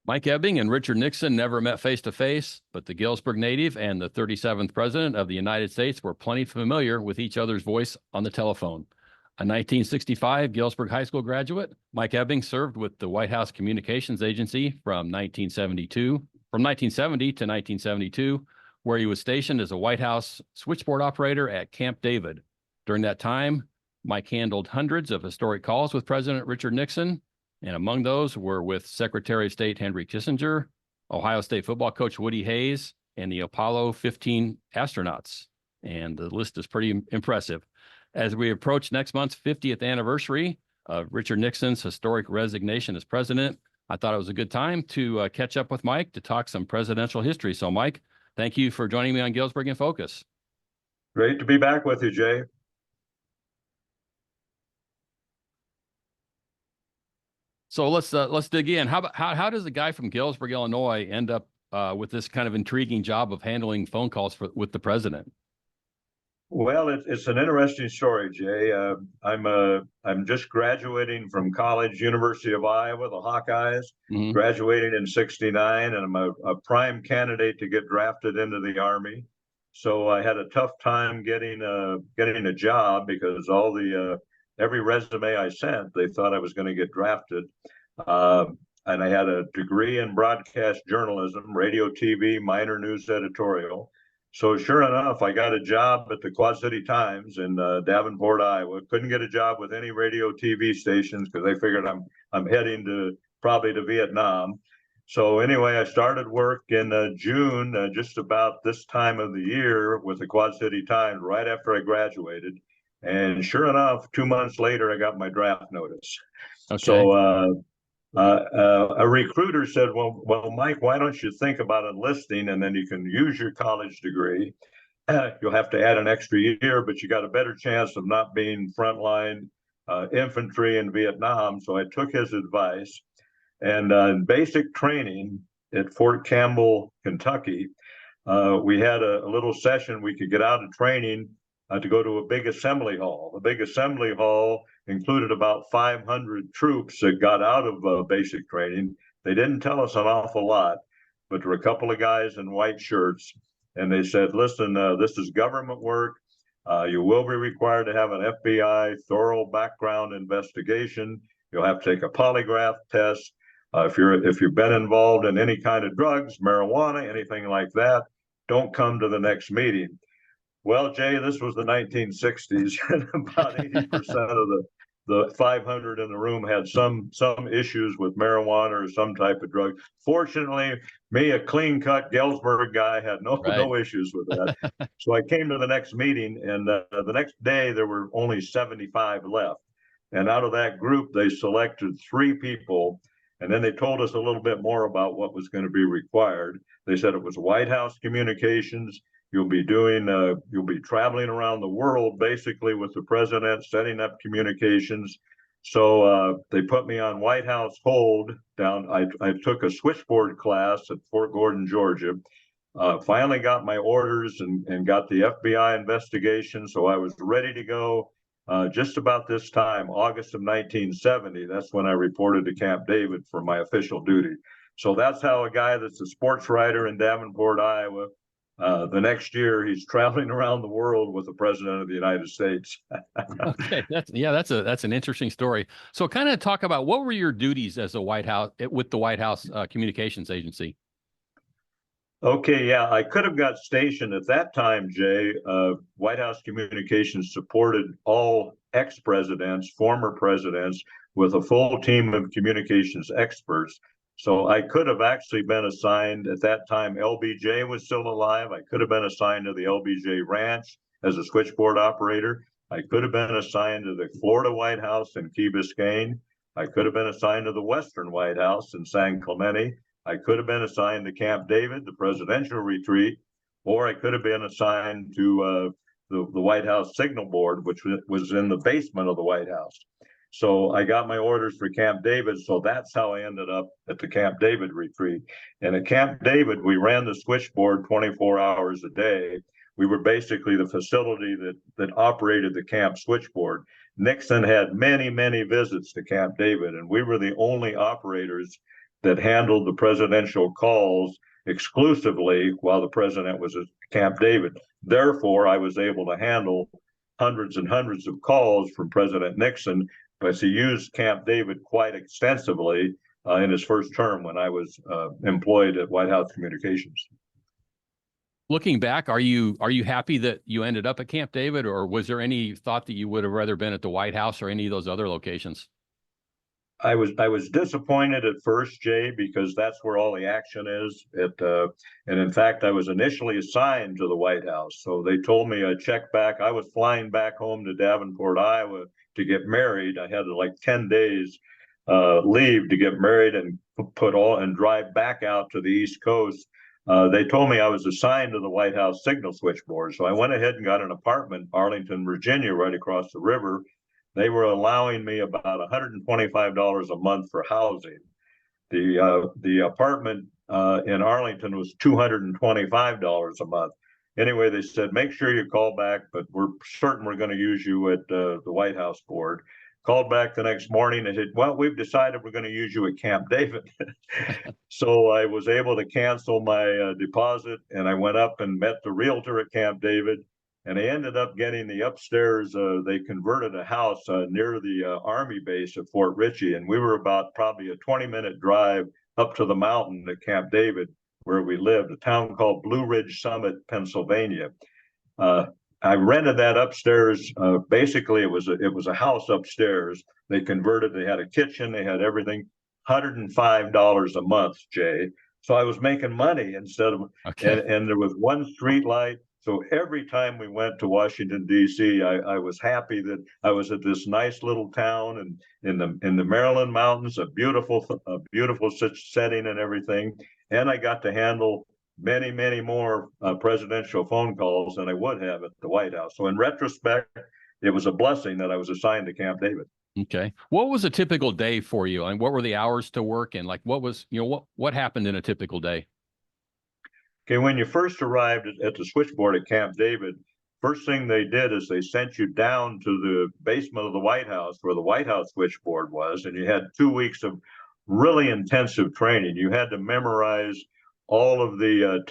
Mike Ebbing and Richard Nixon never met face to face, but the Galesburg native and the 37th President of the United States were plenty familiar with each other's voice on the telephone. A 1965 Galesburg High School graduate, Mike Ebbing served with the White House Communications Agency from 1970 to 1972, where he was stationed as a White House switchboard operator at Camp David. During that time, Mike handled hundreds of historic calls with President Richard Nixon, and among those were with Secretary of State Henry Kissinger, Ohio State football coach Woody Hayes, and the Apollo 15 astronauts. And the list is pretty impressive. As we approach next month's 50th anniversary of Richard Nixon's historic resignation as president, I thought it was a good time to catch up with Mike to talk some presidential history. So, Mike, thank you for joining me on Galesburg In Focus. Great to be back with you, Jay. So let's dig in. How does a guy from Galesburg, Illinois, end up with this kind of intriguing job of handling phone calls with the president? Well, it's an interesting story, Jay. I'm just graduating from college, University of Iowa, the Hawkeyes. Graduating in '69, and I'm a prime candidate to get drafted into the Army. So I had a tough time getting a job because every resume I sent, they thought I was going to get drafted. And I had a degree in broadcast journalism, radio, TV, minor news editorial. So sure enough, I got a job at the Quad City Times in Davenport, Iowa. Couldn't get a job with any radio, TV stations because they figured I'm heading probably to Vietnam. So anyway, I started work in June, just about this time of the year, with the Quad City Times right after I graduated. And sure enough, 2 months later, I got my draft notice. Okay. So a recruiter said, well, Mike, why don't you think about enlisting, and then you can use your college degree. You'll have to add an extra year, but you got a better chance of not being frontline infantry in Vietnam. So I took his advice. And in basic training at Fort Campbell, Kentucky, we had a little session. We could get out of training to go to a big assembly hall. The big assembly hall included about 500 troops that got out of basic training. They didn't tell us an awful lot, but there were a couple of guys in white shirts, and they said, listen, this is government work. You will be required to have an FBI thorough background investigation. You'll have to take a polygraph test. If you've been involved in any kind of drugs, marijuana, anything like that, don't come to the next meeting. Well, Jay, this was the 1960s, and about 80% of the 500 in the room had some issues with marijuana or some type of drug. Fortunately, me, a clean-cut Galesburg guy, had no issues with that. So I came to the next meeting, and the next day there were only 75 left. And out of that group, they selected 3 people, and then they told us a little bit more about what was going to be required. They said it was White House communications. You'll be traveling around the world basically with the president, setting up communications. So they put me on White House hold down. I took a switchboard class at Fort Gordon, Georgia. Finally got my orders and got the FBI investigation. So I was ready to go just about this time, August of 1970. That's when I reported to Camp David for my official duty. So that's how a guy that's a sports writer in Davenport, Iowa, the next year, he's traveling around the world with the president of the United States. Okay, that's an interesting story. So, kind of talk about what were your duties as with the White House Communications Agency. Okay, yeah, I could have got stationed at that time, Jay. White House Communications supported all ex-presidents, former presidents, with a full team of communications experts. So I could have actually been assigned at that time. LBJ was still alive. I could have been assigned to the LBJ Ranch as a switchboard operator. I could have been assigned to the Florida White House in Key Biscayne. I could have been assigned to the Western White House in San Clemente. I could have been assigned to Camp David, the presidential retreat, or I could have been assigned to the White House signal board, which was in the basement of the White House. So I got my orders for Camp David. So that's how I ended up at the Camp David retreat. And at Camp David, we ran the switchboard 24 hours a day. We were basically the facility that operated the camp switchboard. Nixon had many, many visits to Camp David, and we were the only operators that handled the presidential calls exclusively while the president was at Camp David. Therefore, I was able to handle hundreds and hundreds of calls from President Nixon, because he used Camp David quite extensively in his first term when I was employed at White House Communications. Looking back, are you happy that you ended up at Camp David, or was there any thought that you would have rather been at the White House or any of those other locations? I was disappointed at first, Jay, because that's where all the action is. And in fact, I was initially assigned to the White House. So they told me I'd check back. I was flying back home to Davenport, Iowa to get married. I had like 10 days leave to get married and drive back out to the East Coast. They told me I was assigned to the White House signal switchboard. So I went ahead and got an apartment in Arlington, Virginia, right across the river. They were allowing me about $125 a month for housing. The apartment in Arlington was $225 a month. Anyway, they said, make sure you call back, but we're certain we're going to use you at the White House board. Called back the next morning and said, well, we've decided we're going to use you at Camp David. So I was able to cancel my deposit, and I went up and met the realtor at Camp David. And I ended up getting the upstairs. They converted a house near the Army base at Fort Ritchie. And we were about probably a 20-minute drive up to the mountain at Camp David, where we lived, a town called Blue Ridge Summit, Pennsylvania. I rented that upstairs. Basically, it was a house upstairs. They converted. They had a kitchen. They had everything. $105 a month, Jay. So I was making money instead of, and there was one street light. So every time we went to Washington, D.C., I was happy that I was at this nice little town and in the Maryland mountains, a beautiful setting and everything. And I got to handle many, many more presidential phone calls than I would have at the White House. So in retrospect, it was a blessing that I was assigned to Camp David. Okay. What was a typical day for you? And what were the hours to work? And like, what happened in a typical day? Okay, when you first arrived at the switchboard at Camp David, first thing they did is they sent you down to the basement of the White House where the White House switchboard was, and you had 2 weeks of really intensive training. You had to memorize all of the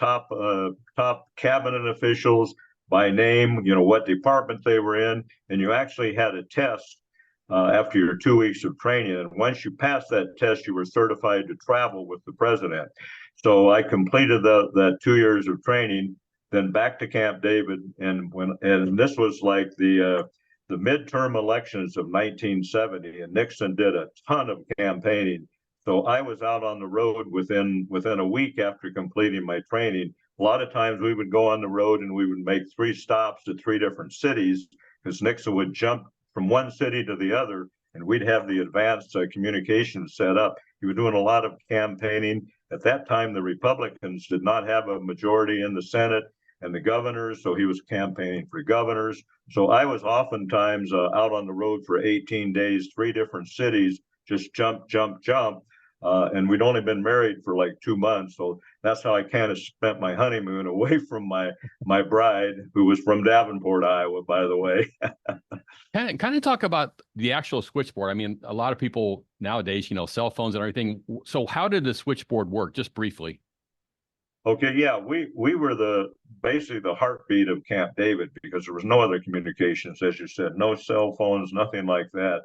top cabinet officials by name, what department they were in, and you actually had a test after your 2 weeks of training. And once you passed that test, you were certified to travel with the president. So I completed that 2 years of training, then back to Camp David, and this was like the midterm elections of 1970, and Nixon did a ton of campaigning. So I was out on the road within a week after completing my training. A lot of times we would go on the road and we would make 3 stops to 3 different cities, because Nixon would jump from one city to the other, and we'd have the advanced communications set up. He was doing a lot of campaigning. At that time, the Republicans did not have a majority in the Senate and the governors, so he was campaigning for governors. So I was oftentimes out on the road for 18 days, 3 different cities, just jump. And we'd only been married for like 2 months. So that's how I kind of spent my honeymoon away from my bride, who was from Davenport, Iowa, by the way. Kind of talk about the actual switchboard. I mean, a lot of people nowadays, cell phones and everything. So how did the switchboard work? Just briefly. Okay, yeah, we were basically the heartbeat of Camp David, because there was no other communications, as you said, no cell phones, nothing like that.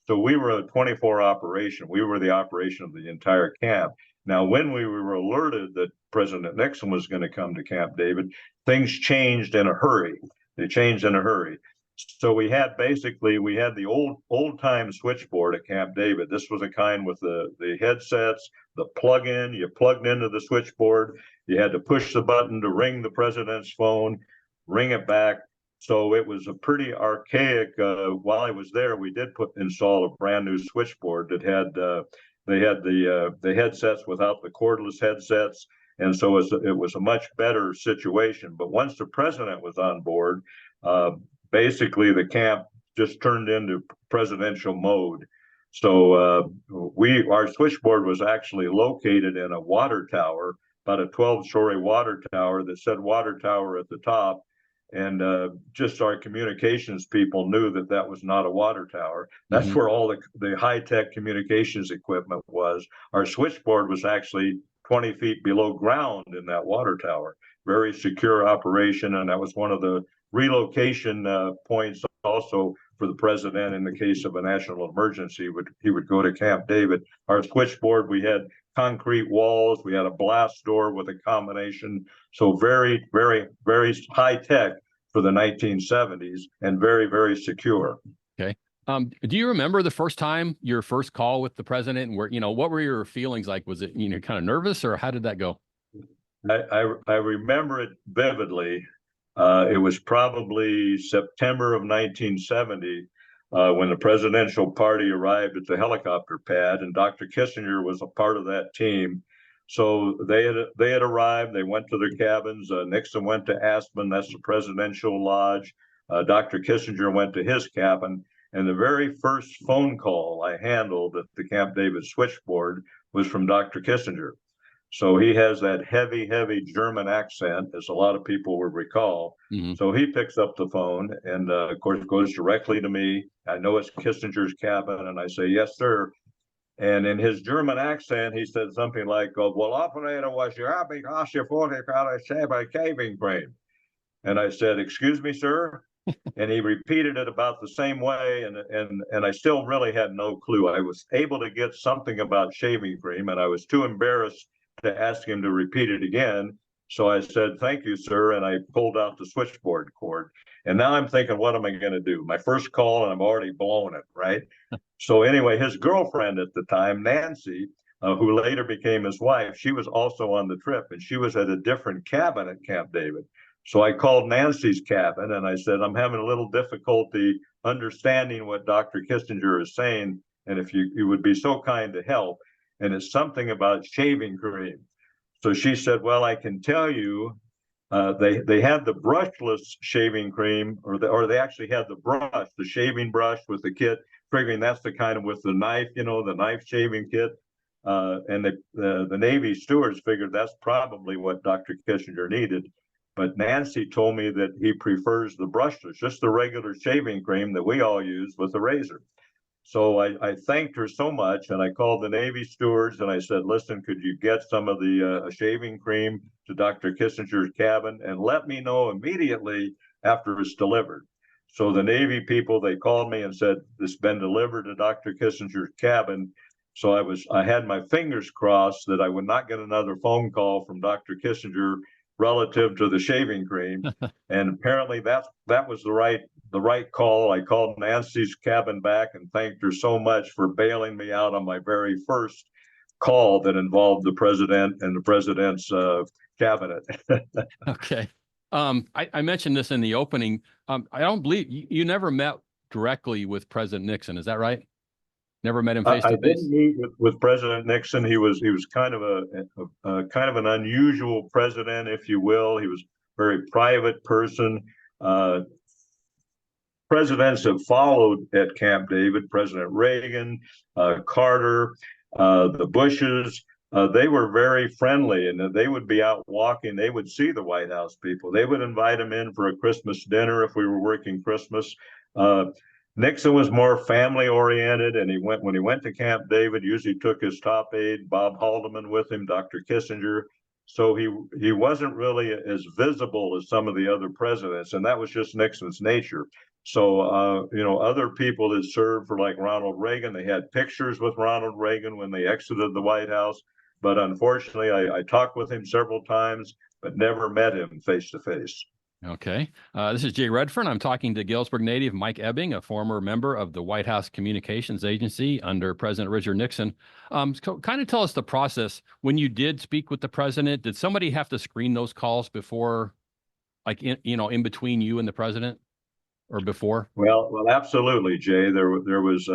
So we were a 24 operation. We were the operation of the entire camp. Now, when we were alerted that President Nixon was going to come to Camp David, things changed in a hurry. They changed in a hurry. So we had the old time switchboard at Camp David. This was a kind with the headsets, the plug-in. You plugged into the switchboard. You had to push the button to ring the president's phone, ring it back. So it was a pretty archaic. While I was there, we did install a brand new switchboard that had the headsets without the cordless headsets, and so it was a much better situation. But once the president was on board, basically the camp just turned into presidential mode. So our switchboard was actually located in a water tower, about a 12-story water tower that said water tower at the top. And just our communications people knew that that was not a water tower. That's Mhm. where all the high-tech communications equipment was. Our switchboard was actually 20 feet below ground in that water tower. Very secure operation, and that was one of the relocation points also for the president in the case of a national emergency. He would go to Camp David. Our switchboard, we had concrete walls, we had a blast door with a combination. So very, very, very high tech for the 1970s and very, very secure. Okay. Do you remember the first time, your first call with the president, and where, what were your feelings like? Was it, kind of nervous, or how did that go? I remember it vividly. It was probably September of 1970 when the presidential party arrived at the helicopter pad, and Dr. Kissinger was a part of that team. So they had arrived. They went to their cabins. Nixon went to Aspen, that's the presidential lodge. Dr. Kissinger went to his cabin, and the very first phone call I handled at the Camp David switchboard was from Dr. Kissinger. So he has that heavy, heavy German accent, as a lot of people would recall. Mm-hmm. So he picks up the phone and, of course, goes directly to me. I know it's Kissinger's cabin, and I say, yes, sir. And in his German accent, he said something like, well, operator was you happy because you a caving frame. And I said, excuse me, sir. And he repeated it about the same way, and I still really had no clue. I was able to get something about shaving cream, and I was too embarrassed to ask him to repeat it again. So I said, thank you, sir. And I pulled out the switchboard cord. And now I'm thinking, what am I going to do? My first call, and I'm already blown it, right? So anyway, his girlfriend at the time, Nancy, who later became his wife, she was also on the trip, and she was at a different cabin at Camp David. So I called Nancy's cabin, and I said, I'm having a little difficulty understanding what Dr. Kissinger is saying, and if you would be so kind to help. And it's something about shaving cream. So she said, well, I can tell you, they had the brushless shaving cream, or they actually had the shaving brush with the kit, figuring that's the kind of with the knife, the knife shaving kit. And the Navy stewards figured that's probably what Dr. Kissinger needed. But Nancy told me that he prefers the brushless, just the regular shaving cream that we all use with the razor. So I thanked her so much, and I called the Navy stewards, and I said, listen, could you get some of the shaving cream to Dr. Kissinger's cabin and let me know immediately after it's delivered. So the Navy people, they called me and said, it's been delivered to Dr. Kissinger's cabin. So I had my fingers crossed that I would not get another phone call from Dr. Kissinger relative to the shaving cream. And apparently that was the right call. I called Nancy's cabin back and thanked her so much for bailing me out on my very first call that involved the president and the president's cabinet. Okay. I mentioned this in the opening. I don't believe you never met directly with President Nixon. Is that right? Never met him face to face? I didn't meet with President Nixon. He was kind of kind of an unusual president, if you will. He was a very private person. Presidents have followed at Camp David, President Reagan, Carter, the Bushes. They were very friendly, and they would be out walking. They would see the White House people. They would invite them in for a Christmas dinner if we were working Christmas. Nixon was more family oriented, and when he went to Camp David, usually took his top aide, Bob Haldeman, with him, Dr. Kissinger. So he wasn't really as visible as some of the other presidents, and that was just Nixon's nature. So, other people that served for, like Ronald Reagan, they had pictures with Ronald Reagan when they exited the White House. But unfortunately, I talked with him several times, but never met him face to face. Okay. This is Jay Redfern. I'm talking to Galesburg native Mike Ebbing, a former member of the White House Communications Agency under President Richard Nixon. Kind of tell us the process. When you did speak with the president, did somebody have to screen those calls before, like, in between you and the president, or before? Well, absolutely, Jay. There was,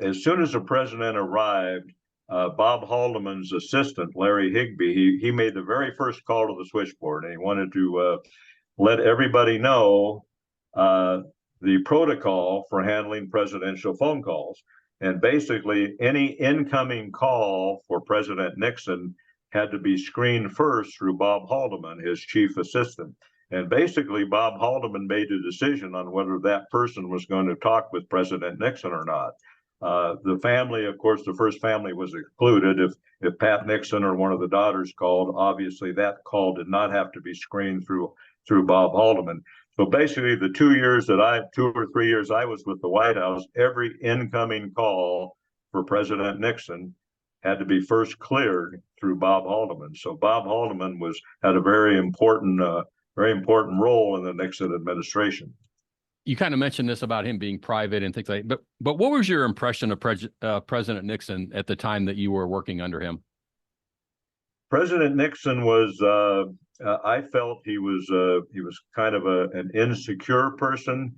as soon as the president arrived, Bob Haldeman's assistant, Larry Higbee, he made the very first call to the switchboard, and he wanted to let everybody know the protocol for handling presidential phone calls. And basically, any incoming call for President Nixon had to be screened first through Bob Haldeman, his chief assistant. And basically, Bob Haldeman made a decision on whether that person was going to talk with President Nixon or not. The family, of course, the first family was excluded. If Pat Nixon or one of the daughters called, obviously that call did not have to be screened through Bob Haldeman. So basically, the 2 or 3 years I was with the White House, every incoming call for President Nixon had to be first cleared through Bob Haldeman. So Bob Haldeman had a very important role in the Nixon administration. You kind of mentioned this about him being private and things like that, but what was your impression of President Nixon at the time that you were working under him? President Nixon was, I felt he was kind of an insecure person.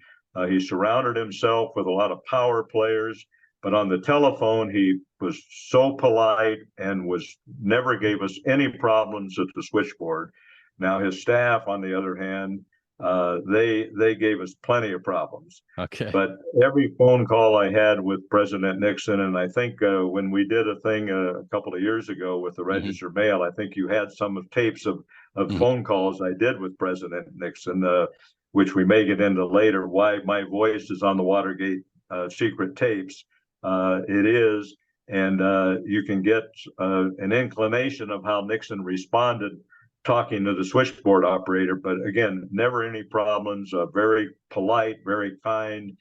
He surrounded himself with a lot of power players, but on the telephone, he was so polite and never gave us any problems at the switchboard. Now, his staff, on the other hand, they gave us plenty of problems. Okay. But every phone call I had with President Nixon, and I think when we did a thing a couple of years ago with the registered mail, I think you had some of tapes of phone calls I did with President Nixon, which we may get into later, why my voice is on the Watergate secret tapes. It is, and you can get an inclination of how Nixon responded talking to the switchboard operator, but again, never any problems, very polite, very kind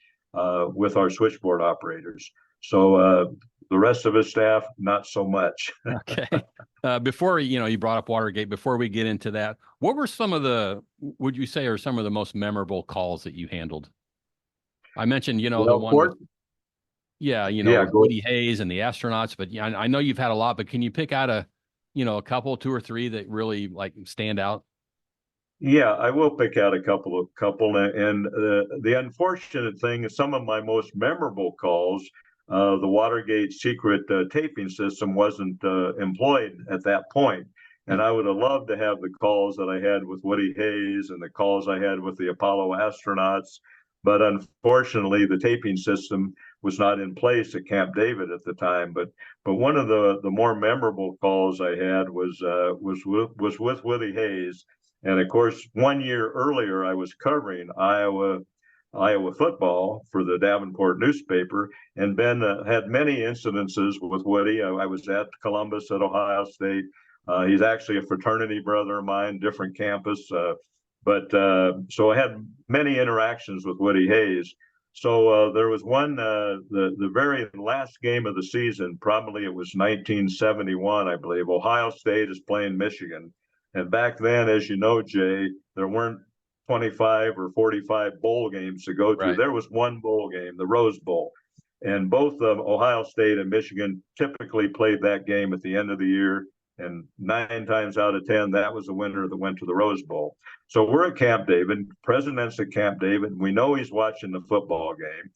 with our switchboard operators. So the rest of his staff, not so much. Okay. Before, you brought up Watergate, before we get into that, what were would you say are some of the most memorable calls that you handled? I mentioned, the one with, Woody Hayes and the astronauts, but I know you've had a lot, but can you pick out a couple, 2 or 3 that really stand out? Yeah, I will pick out a couple. And the unfortunate thing is some of my most memorable calls, the Watergate secret taping system wasn't employed at that point. And I would have loved to have the calls that I had with Woody Hayes and the calls I had with the Apollo astronauts. But unfortunately, the taping system was not in place at Camp David at the time. But one of the more memorable calls I had was with Woody Hayes. And of course, 1 year earlier, I was covering Iowa football for the Davenport newspaper, and Ben had many incidences with Woody. I was at Columbus at Ohio State. He's actually a fraternity brother of mine, different campus. So I had many interactions with Woody Hayes. So there was one, the very last game of the season, probably it was 1971, I believe. Ohio State is playing Michigan. And back then, as you know, Jay, there weren't 25 or 45 bowl games to go to. Right. There was one bowl game, the Rose Bowl. And both Ohio State and Michigan typically played that game at the end of the year. And 9 times out of 10, that was the winner that went to the Rose Bowl. So we're at Camp David, President's at Camp David. We know he's watching the football game,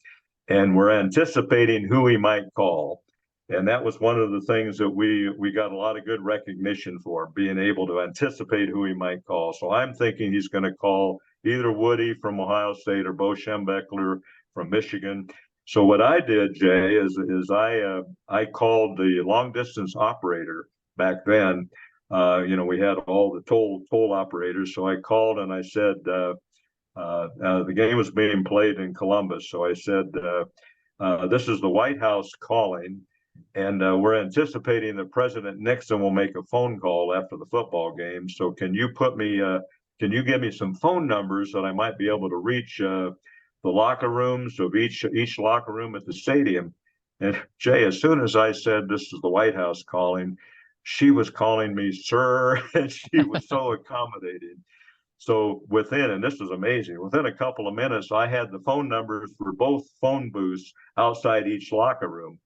and we're anticipating who he might call. And that was one of the things that we got a lot of good recognition for, being able to anticipate who he might call. So I'm thinking he's going to call either Woody from Ohio State or Bo Schembechler from Michigan. So what I did, Jay, is I called the long distance operator back then. We had all the toll operators. So I called and I said, the game was being played in Columbus. So I said, this is the White House calling. And we're anticipating that President Nixon will make a phone call after the football game. So can you give me some phone numbers that I might be able to reach the locker rooms of each locker room at the stadium? And Jay, as soon as I said this is the White House calling, she was calling me sir, and she was so accommodating. So and this is amazing, within a couple of minutes, I had the phone numbers for both phone booths outside each locker room.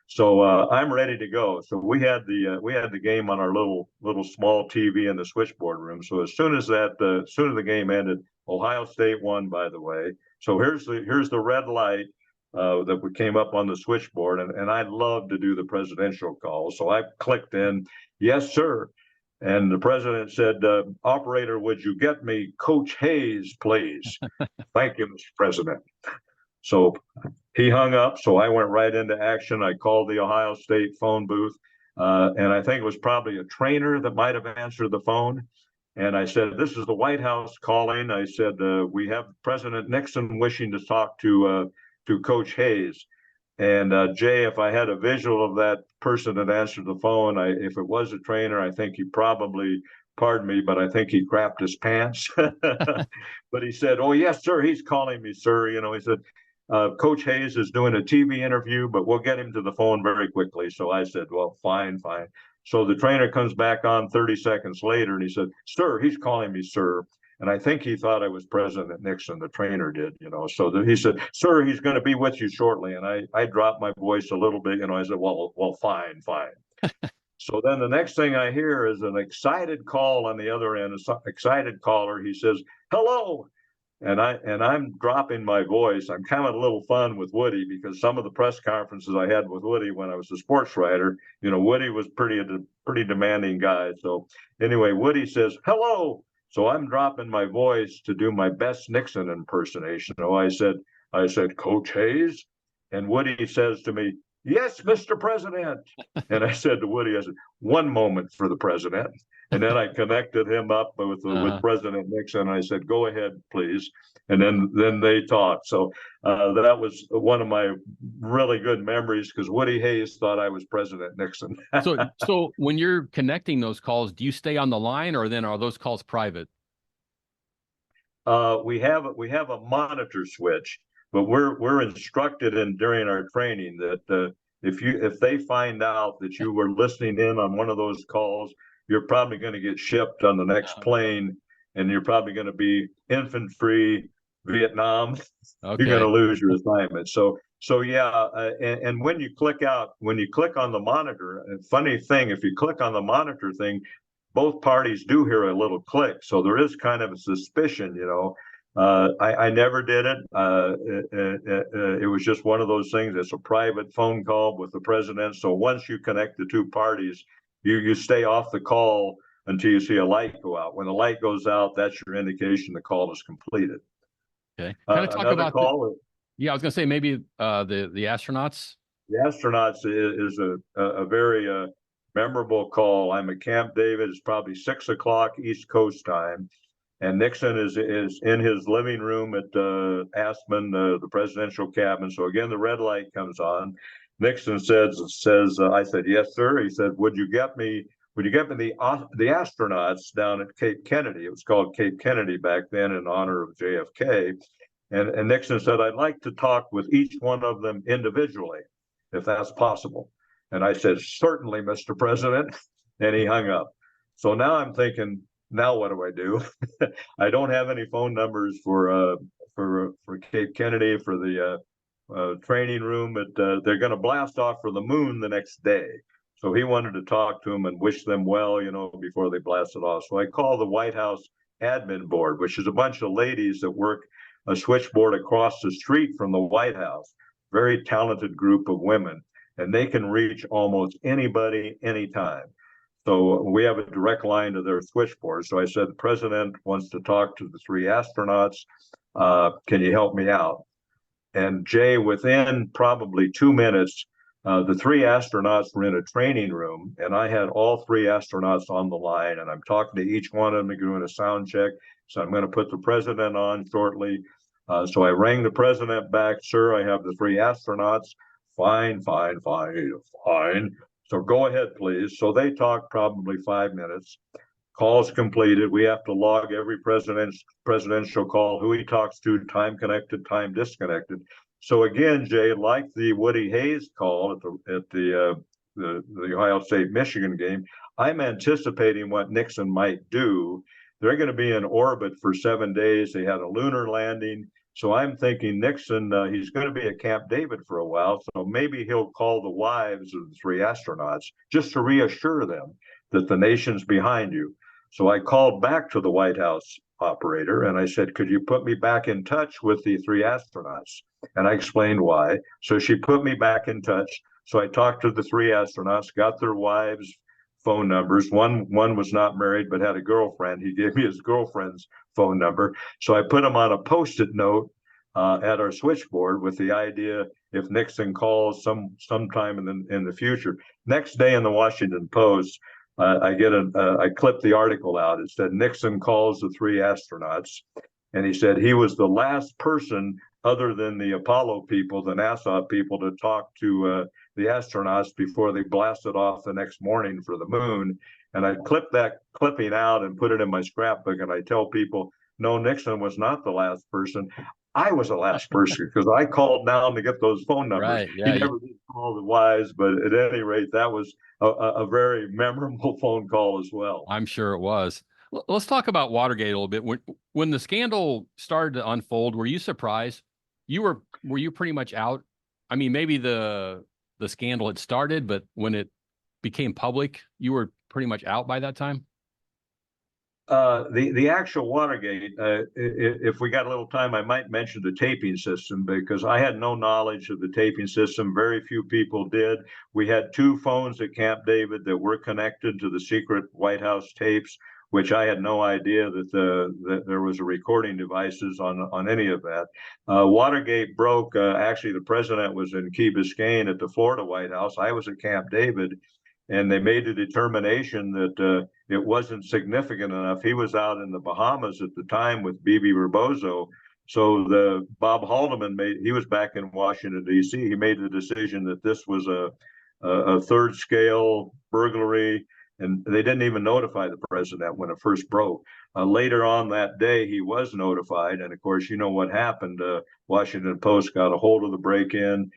So I'm ready to go. So we had the game on our little small TV in the switchboard room. So as soon as the game ended, Ohio State won, by the way. So here's the red light that came up on the switchboard, and I love to do the presidential call. So I clicked in, yes, sir. And the president said, operator, would you get me Coach Hayes, please? Thank you, Mr. President. So he hung up. So I went right into action. I called the Ohio State phone booth. And I think it was probably a trainer that might have answered the phone. And I said, "This is the White House calling." I said, "We have President Nixon wishing to talk to Coach Hayes." And Jay, if I had a visual of that person that answered the phone, if it was a trainer, I think he probably, pardon me, but I think he crapped his pants. But he said, "Oh yes, sir, he's calling me, sir." He said, "Coach Hayes is doing a TV interview, but we'll get him to the phone very quickly." So I said, "Well, fine, fine." So the trainer comes back on 30 seconds later and he said, "Sir, he's calling me, sir." And I think he thought I was President Nixon, the trainer did, So he said, "Sir, he's going to be with you shortly." And I dropped my voice a little bit, I said, well, fine, fine. So then the next thing I hear is an excited call on the other end, an excited caller. He says, "Hello." And I'm dropping my voice. I'm having a little fun with Woody because some of the press conferences I had with Woody when I was a sports writer, Woody was pretty demanding guy. So anyway, Woody says, "Hello." So I'm dropping my voice to do my best Nixon impersonation. I said, "Coach Hayes," and Woody says to me, "Yes, Mr. President." And I said to Woody, I said, "One moment for the president." And then I connected him up with President Nixon. I said, "Go ahead, please." And then they talked. So that was one of my really good memories because Woody Hayes thought I was President Nixon. So when you're connecting those calls, do you stay on the line or then are those calls private? We have a monitor switch, but we're instructed during our training that if they find out that you were listening in on one of those calls, you're probably going to get shipped on the next plane, and you're probably going to be infantry, Vietnam. Okay. You're going to lose your assignment. So yeah, and when you click on the monitor, funny thing, if you click on the monitor thing, both parties do hear a little click. So there is kind of a suspicion, I never did it. It was just one of those things. It's a private phone call with the president. So once you connect the two parties, you stay off the call until you see a light go out. When the light goes out, that's your indication the call is completed. Okay. Kind of talk about call. Yeah, I was going to say maybe the astronauts. The astronauts is a very memorable call. I'm at Camp David. It's probably 6 o'clock East Coast time. And Nixon is in his living room at Aspen, the presidential cabin. So again, the red light comes on. Nixon says, I said, "Yes, sir." He said, would you get me the astronauts down at Cape Kennedy? It was called Cape Kennedy back then in honor of JFK. And Nixon said, "I'd like to talk with each one of them individually, if that's possible." And I said, "Certainly, Mr. President." And he hung up. So now I'm thinking, now what do I do? I don't have any phone numbers for Cape Kennedy, for the training room, but they're going to blast off for the moon the next day. So he wanted to talk to them and wish them well, before they blasted off. So I called the White House admin board, which is a bunch of ladies that work a switchboard across the street from the White House. Very talented group of women, and they can reach almost anybody, anytime. So we have a direct line to their switchboard. So I said, "The president wants to talk to the 3 astronauts. Can you help me out?" And Jay, within probably 2 minutes, the 3 astronauts were in a training room, and I had all 3 astronauts on the line, and I'm talking to each one of them, doing a sound check. So I'm going to put the president on shortly. So I rang the president back. "Sir, I have the 3 astronauts." "Fine, fine, fine, fine. So go ahead, please." So they talked probably 5 minutes. Call's completed. We have to log every presidential call, who he talks to, time connected, time disconnected. So again, Jay, like the Woody Hayes call at the Ohio State Michigan game, I'm anticipating what Nixon might do. They're going to be in orbit for 7 days. They had a lunar landing. So I'm thinking Nixon, he's going to be at Camp David for a while. So maybe he'll call the wives of the 3 astronauts just to reassure them that the nation's behind you. So I called back to the White House operator and I said, "Could you put me back in touch with the 3 astronauts?" And I explained why. So she put me back in touch. So I talked to the 3 astronauts, got their wives' phone numbers. One was not married but had a girlfriend. He gave me his girlfriend's phone number. So I put them on a Post-it note at our switchboard with the idea if Nixon calls sometime in the future. Next day in the Washington Post, I clipped the article out. It said Nixon calls the three astronauts, and he said he was the last person other than the Apollo people, the NASA people, to talk to the astronauts before they blasted off the next morning for the moon. And I clipped that clipping out and put it in my scrapbook. And I tell people, no, Nixon was not the last person. I was the last person because I called down to get those phone numbers. Right. Yeah. He never did call the wise, but at any rate, that was a very memorable phone call as well. I'm sure it was. Let's talk about Watergate a little bit. When the scandal started to unfold, were you surprised? Were you pretty much out? I mean, maybe the scandal had started, but when it became public, you were pretty much out by that time? The actual Watergate, if we got a little time, I might mention the taping system because I had no knowledge of the taping system. Very few people did. We had two phones at Camp David that were connected to the secret White House tapes, which I had no idea that there was a recording devices on any of that. Watergate broke. Actually, the president was in Key Biscayne at the Florida White House. I was at Camp David. And they made a determination that it wasn't significant enough. He was out in the Bahamas at the time with Bibi Rebozo. So Bob Haldeman he was back in Washington, D.C. He made the decision that this was a third scale burglary. And they didn't even notify the president when it first broke. Later on that day, he was notified. And of course, you know what happened. Washington Post got a hold of the break-in.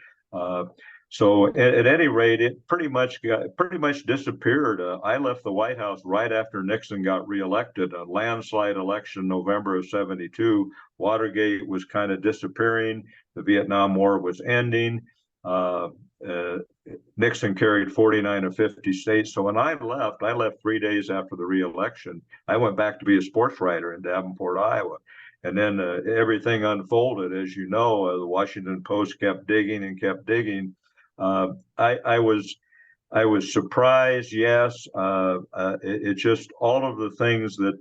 So at any rate, it pretty much disappeared. I left the White House right after Nixon got reelected, a landslide election, November of '72. Watergate was kind of disappearing. The Vietnam War was ending. Nixon carried 49 of 50 states. So when I left 3 days after the reelection. I went back to be a sports writer in Davenport, Iowa. And then everything unfolded. As you know, the Washington Post kept digging and kept digging. I was surprised. Yes, it just all of the things that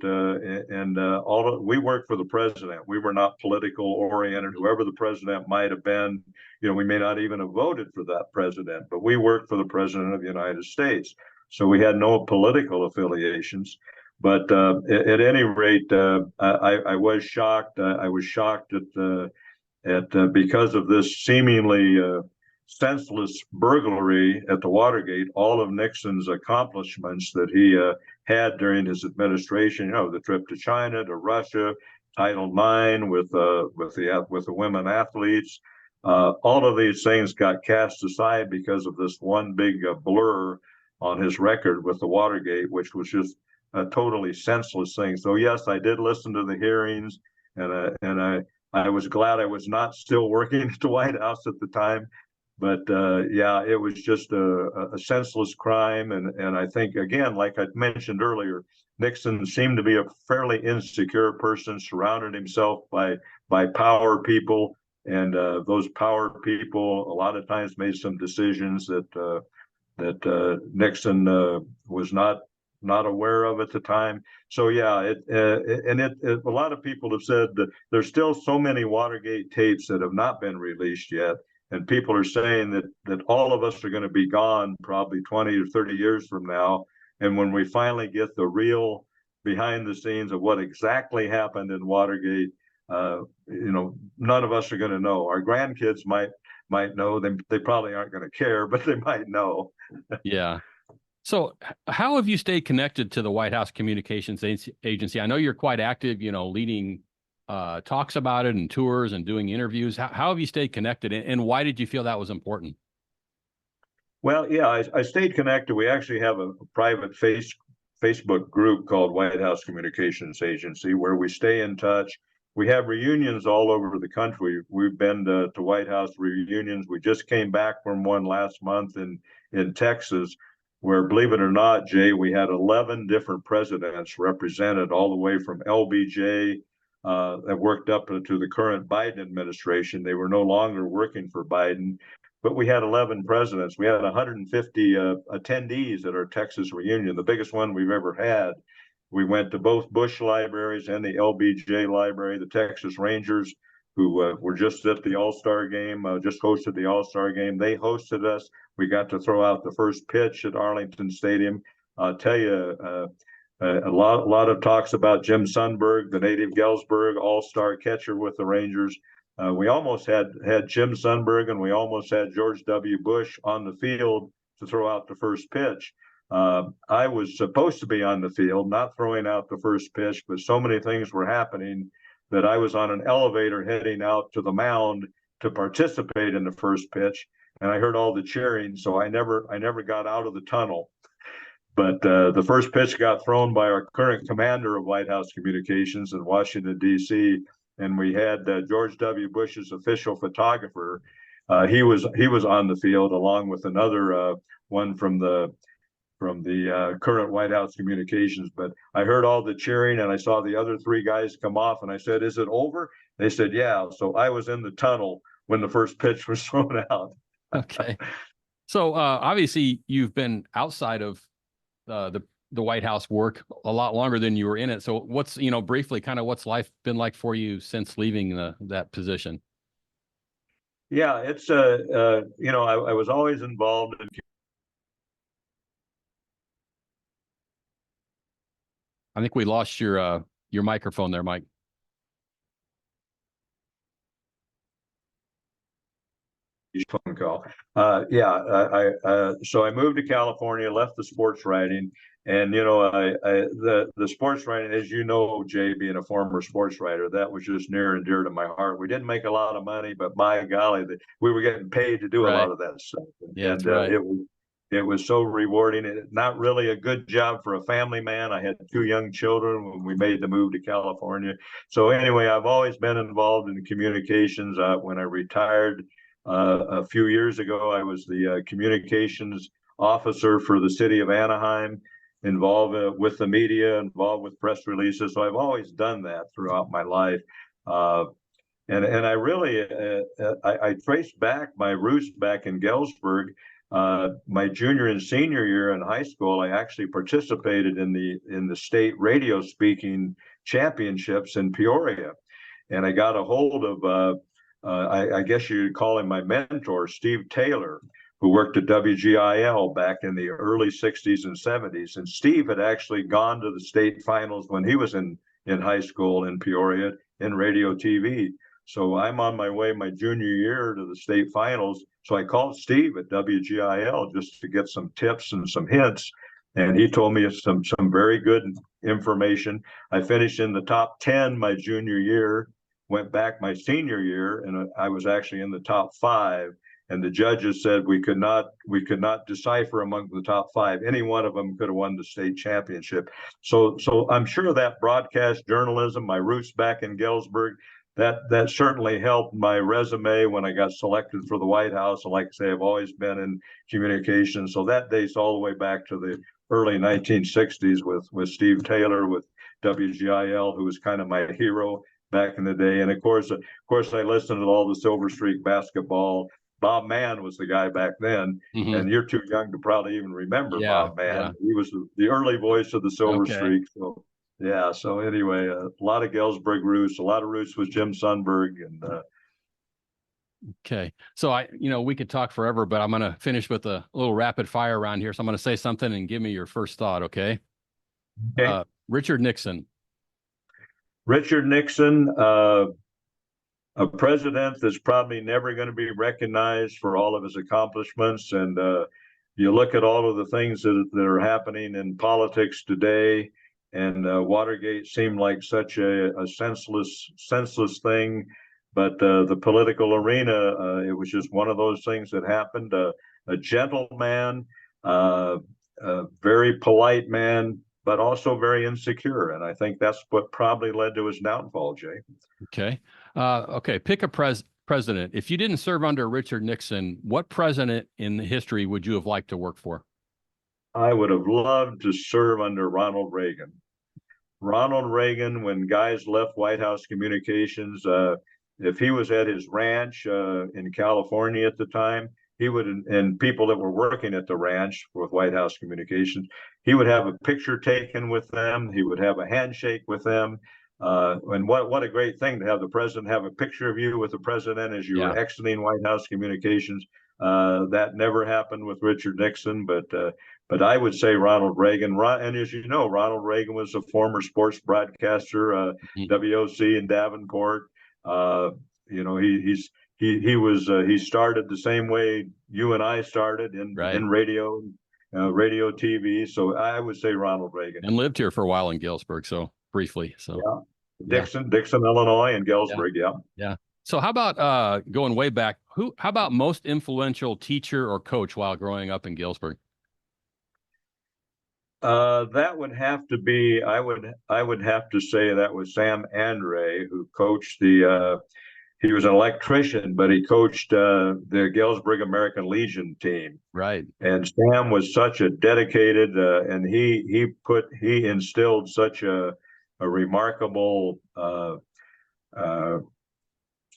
we worked for the president. We were not political oriented. Whoever the president might have been, we may not even have voted for that president, but we worked for the president of the United States. So we had no political affiliations. But at any rate, I was shocked. I was shocked at because of this seemingly senseless burglary at the Watergate, all of Nixon's accomplishments that he had during his administration, the trip to China, to Russia, Title IX with the women athletes, all of these things got cast aside because of this one big blur on his record with the Watergate, which was just a totally senseless thing. So yes, I did listen to the hearings, and I was glad I was not still working at the White House at the time. But yeah, it was just a senseless crime. And I think, again, like I mentioned earlier, Nixon seemed to be a fairly insecure person, surrounded himself by power people. And those power people a lot of times made some decisions that Nixon was not aware of at the time. So yeah, a lot of people have said that there's still so many Watergate tapes that have not been released yet. And people are saying that all of us are going to be gone probably 20 or 30 years from now. And when we finally get the real behind the scenes of what exactly happened in Watergate, none of us are going to know. Our grandkids might know. They probably aren't going to care, but they might know. Yeah. So how have you stayed connected to the White House Communications Agency? I know you're quite active, leading talks about it and tours and doing interviews. How have you stayed connected, and why did you feel that was important? Well, yeah, I stayed connected. We actually have a private Facebook group called White House Communications Agency where we stay in touch. We have reunions all over the country. We've been to White House reunions. We just came back from one last month in Texas, where, believe it or not, Jay, we had 11 different presidents represented, all the way from LBJ that worked up to the current Biden administration. They were no longer working for Biden, but we had 11 presidents. We had 150 attendees at our Texas reunion, the biggest one we've ever had. We went to both Bush libraries and the LBJ library. The Texas Rangers, who were just at the All-Star game, just hosted the All-Star game. They hosted us. We got to throw out the first pitch at Arlington Stadium. I'll tell you, a lot of talks about Jim Sundberg, the native Galesburg all-star catcher with the Rangers. We almost had Jim Sundberg, and we almost had George W. Bush on the field to throw out the first pitch. I was supposed to be on the field, not throwing out the first pitch, but so many things were happening that I was on an elevator heading out to the mound to participate in the first pitch, and I heard all the cheering, so I never got out of the tunnel. But the first pitch got thrown by our current commander of White House Communications in Washington, D.C., and we had George W. Bush's official photographer. He was on the field along with another one from the current White House Communications. But I heard all the cheering, and I saw the other three guys come off, and I said, "Is it over?" They said, "Yeah." So I was in the tunnel when the first pitch was thrown out. Okay. So obviously you've been outside of the White House work a lot longer than you were in it. So what's, briefly, kind of what's life been like for you since leaving that position? Yeah, it's I was always involved in. I think we lost your microphone there, Mike. Phone call. So I moved to California, left the sports writing, and the sports writing, as you know, Jay, being a former sports writer, that was just near and dear to my heart. We didn't make a lot of money, but my golly, we were getting paid to do a lot of that stuff. Yeah, and that's right. It was so rewarding. Not really a good job for a family man. I had two young children when we made the move to California. So anyway, I've always been involved in communications. When I retired a few years ago, I was the communications officer for the city of Anaheim, involved with the media, involved with press releases. So I've always done that throughout my life. And I really, I traced back my roots back in Galesburg. My junior and senior year in high school, I actually participated in the state radio speaking championships in Peoria. And I got a hold of I guess you'd call him my mentor, Steve Taylor, who worked at WGIL back in the early 60s and 70s. And Steve had actually gone to the state finals when he was in high school in Peoria in radio TV. So I'm on my way my junior year to the state finals. So I called Steve at WGIL just to get some tips and some hints. And he told me some very good information. I finished in the top 10 my junior year. Went back my senior year, and I was actually in the top 5. And the judges said we could not decipher among the top 5. Any one of them could have won the state championship. So I'm sure that broadcast journalism, my roots back in Galesburg, that certainly helped my resume when I got selected for the White House. And like I say, I've always been in communications. So that dates all the way back to the early 1960s with Steve Taylor with WGIL, who was kind of my hero back in the day. And of course, I listened to all the Silver Streak basketball. Bob Mann was the guy back then, and you're too young to probably even remember Bob Mann. Yeah. He was the early voice of the Silver Streak. So yeah. So anyway, a lot of Galesburg roots, a lot of roots with Jim Sundberg, and. Okay. So we could talk forever, but I'm going to finish with a little rapid fire around here. So I'm going to say something and give me your first thought. Okay. Richard Nixon. Richard Nixon, a president that's probably never going to be recognized for all of his accomplishments. And you look at all of the things that are happening in politics today, and Watergate seemed like such a senseless thing. But the political arena, it was just one of those things that happened. A gentleman, a very polite man, but also very insecure. And I think that's what probably led to his downfall, Jay. Okay. Pick a president. If you didn't serve under Richard Nixon, what president in history would you have liked to work for? I would have loved to serve under Ronald Reagan. Ronald Reagan, when guys left White House Communications, if he was at his ranch in California at the time, he would, and people that were working at the ranch with White House Communications, he would have a picture taken with them. He would have a handshake with them. And what a great thing to have the president have a picture of you with the president as you were exiting White House Communications. That never happened with Richard Nixon, but I would say Ronald Reagan. And as you know, Ronald Reagan was a former sports broadcaster, WOC in Davenport. You know, he started the same way you and I started in radio, radio TV. So I would say Ronald Reagan. And lived here for a while in Galesburg, so briefly. So yeah. Dixon, Illinois, and Galesburg. Yeah. So how about going way back? How about most influential teacher or coach while growing up in Galesburg? That would have to be, I would have to say that was Sam Andre, who coached he was an electrician, but he coached the Galesburg American Legion team. Right. And Sam was such a dedicated, and he instilled such a remarkable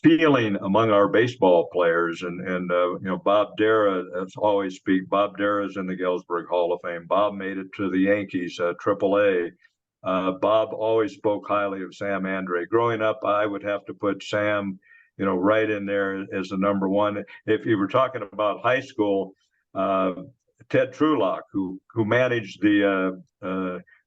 feeling among our baseball players. And you know, Bob Dara, that's always speak. Bob Dara's in the Galesburg Hall of Fame. Bob made it to the Yankees, AAA. Bob always spoke highly of Sam Andre. Growing up, I would have to put Sam, you know, right in there as the number one. If you were talking about high school, Ted Trulock, who managed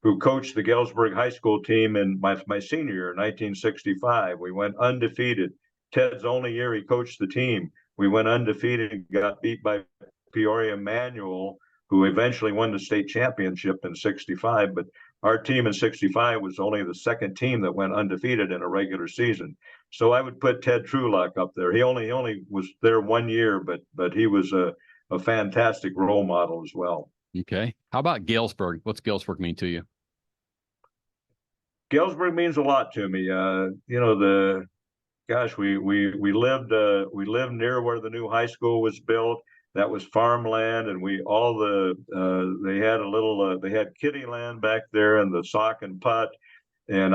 who coached the Galesburg High School team in my senior year, 1965. We went undefeated. Ted's only year he coached the team. We went undefeated and got beat by Peoria Manual, who eventually won the state championship in 65. But our team in 65 was only the second team that went undefeated in a regular season. So I would put Ted Trulock up there. He only was there 1 year, but he was a fantastic role model as well. Okay. How about Galesburg? What's Galesburg mean to you? Galesburg means a lot to me. You know, we lived near where the new high school was built. That was farmland, and they had they had kiddie land back there and the sock and putt. And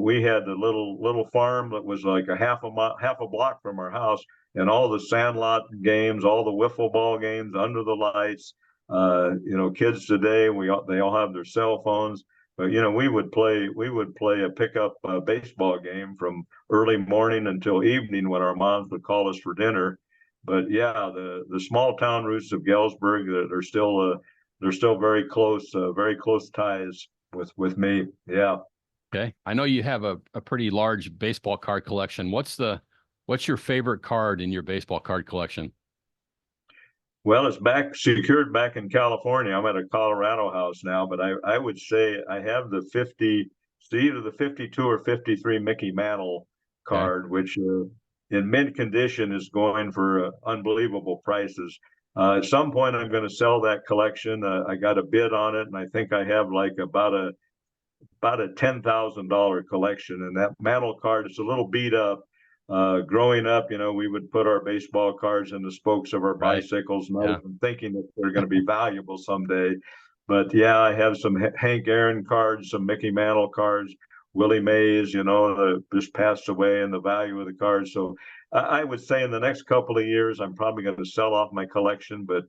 we had the little farm that was like a half a block from our house, and all the sandlot games, all the wiffle ball games under the lights. You know, kids today, they all have their cell phones. But you know, we would play a pickup baseball game from early morning until evening when our moms would call us for dinner. But yeah, the small town roots of Galesburg, they're still very close ties with me. Yeah. Okay. I know you have a pretty large baseball card collection. What's your favorite card in your baseball card collection? Well, it's secured back in California. I'm at a Colorado house now, but I would say I have either the 52 or 53 Mickey Mantle card, which in mint condition is going for unbelievable prices. At some point, I'm going to sell that collection. I got a bid on it, and I think I have like about a $10,000 collection. And that Mantle card is a little beat up. Growing up, you know, we would put our baseball cards in the spokes of our bicycles, and thinking that they're going to be valuable someday. But yeah, I have some Hank Aaron cards, some Mickey Mantle cards, Willie Mays, you know, just passed away, and the value of the cards. So I would say in the next couple of years, I'm probably going to sell off my collection. But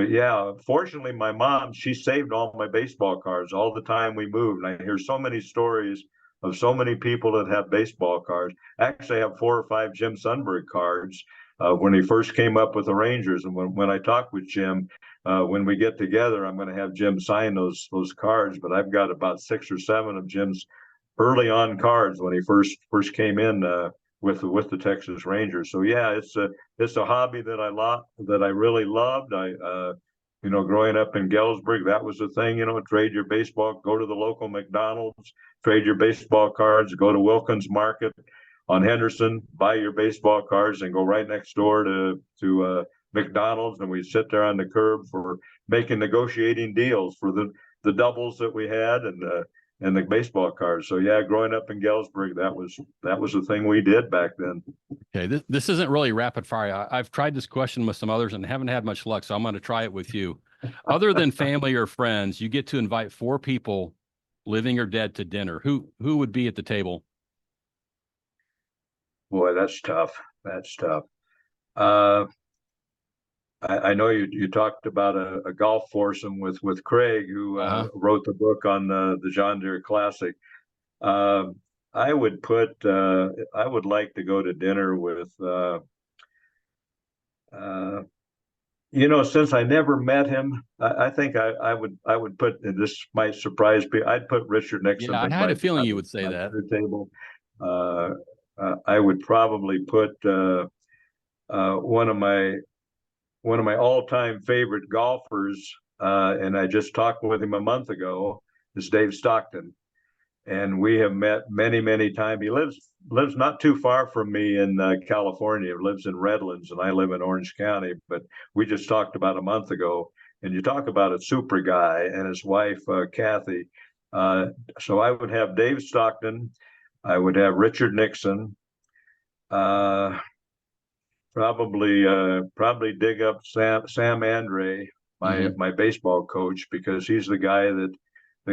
yeah, fortunately, my mom, she saved all my baseball cards all the time we moved. And I hear so many stories of so many people that have baseball cards. Actually, I have 4 or 5 Jim Sundberg cards when he first came up with the Rangers. And when I talk with Jim, when we get together, I'm going to have Jim sign those cards. But I've got about 6 or 7 of Jim's early on cards when he first came in with the Texas Rangers. So yeah, it's a hobby that I really loved. You know, growing up in Galesburg, that was the thing, you know, trade your baseball, go to the local McDonald's, trade your baseball cards, go to Wilkins Market on Henderson, buy your baseball cards, and go right next door to McDonald's. And we sit there on the curb for making negotiating deals for the doubles that we had and the baseball cards. So yeah, growing up in Galesburg, that was the thing we did back then. Okay, this isn't really rapid fire. I've tried this question with some others and haven't had much luck, so I'm going to try it with you. Other than family or friends, you get to invite 4 people, living or dead, to dinner. Who would be at the table? Boy, that's tough. That's tough. I know you talked about a golf foursome with Craig, who wrote the book on the John Deere Classic. I would like to go to dinner with Since I never met him, I think I would put, and this might surprise people, I'd put Richard Nixon Yeah, I at had a feeling you would say my that. dinner table. I would probably put one of my all-time favorite golfers, and I just talked with him a month ago, is Dave Stockton. And we have met many, many times. He lives not too far from me in California. He lives in Redlands, and I live in Orange County. But we just talked about a month ago, and you talk about a super guy and his wife Kathy. So I would have Dave Stockton, I would have Richard Nixon, probably dig up Sam Andre, my baseball coach, because he's the guy that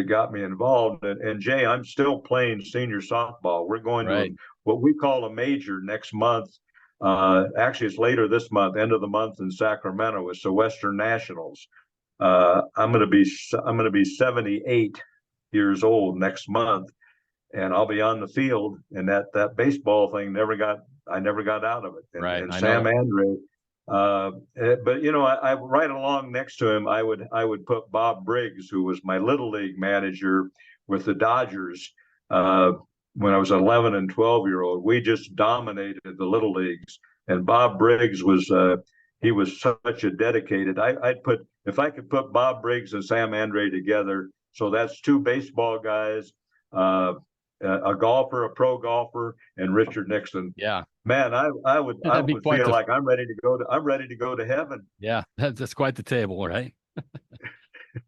got me involved. And Jay, I'm still playing senior softball. We're going to what we call a major next month. Actually, it's later this month, end of the month in Sacramento. It's the Western Nationals. I'm going to be 78 years old next month, and I'll be on the field. And that baseball thing I never got out of it. And Sam Andre. But I right along next to him, I would put Bob Briggs, who was my little league manager with the Dodgers when I was 11 and 12-year-old. We just dominated the little leagues, and Bob Briggs was he was such a dedicated. If I could put Bob Briggs and Sam Andre together, so that's two baseball guys, a golfer, a pro golfer, and Richard Nixon. Yeah. Man, I would feel like I'm ready to go to heaven. Yeah, that's quite the table, right?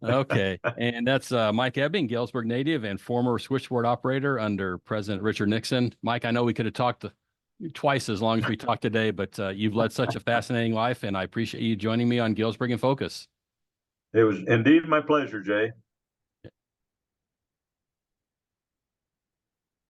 Okay. And that's Mike Ebbing, Galesburg native and former switchboard operator under President Richard Nixon. Mike, I know we could have talked twice as long as we talked today, but you've led such a fascinating life, and I appreciate you joining me on Galesburg In Focus. It was indeed my pleasure, Jay.